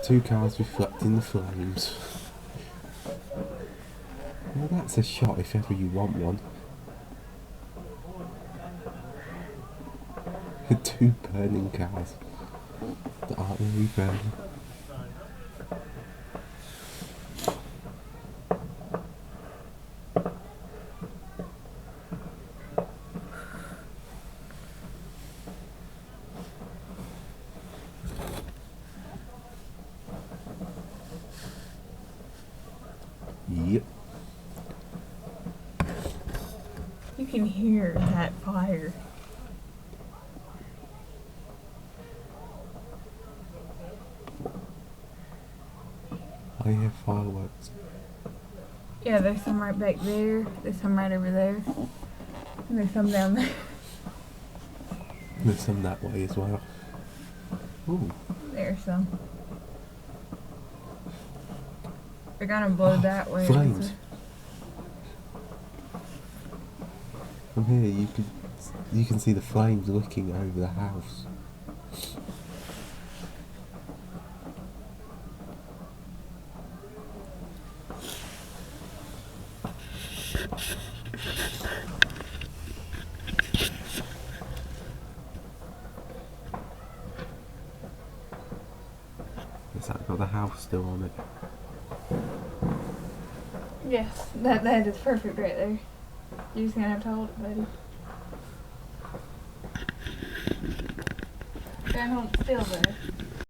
Two cars reflecting the flames. Well, that's a shot if ever you want one. Two burning cars that aren't really burning. Yep. You can hear that fire. I hear fireworks. Yeah, there's some right back there. There's some right over there. And there's some down there. There's some that way as well. Ooh. There's some. They're gonna blow that way. Flames. From here you can see the flames looking over the house. Has that got the house still on it? Yes, that is perfect right there. You're just gonna have to hold it, buddy. Don't hold it still there.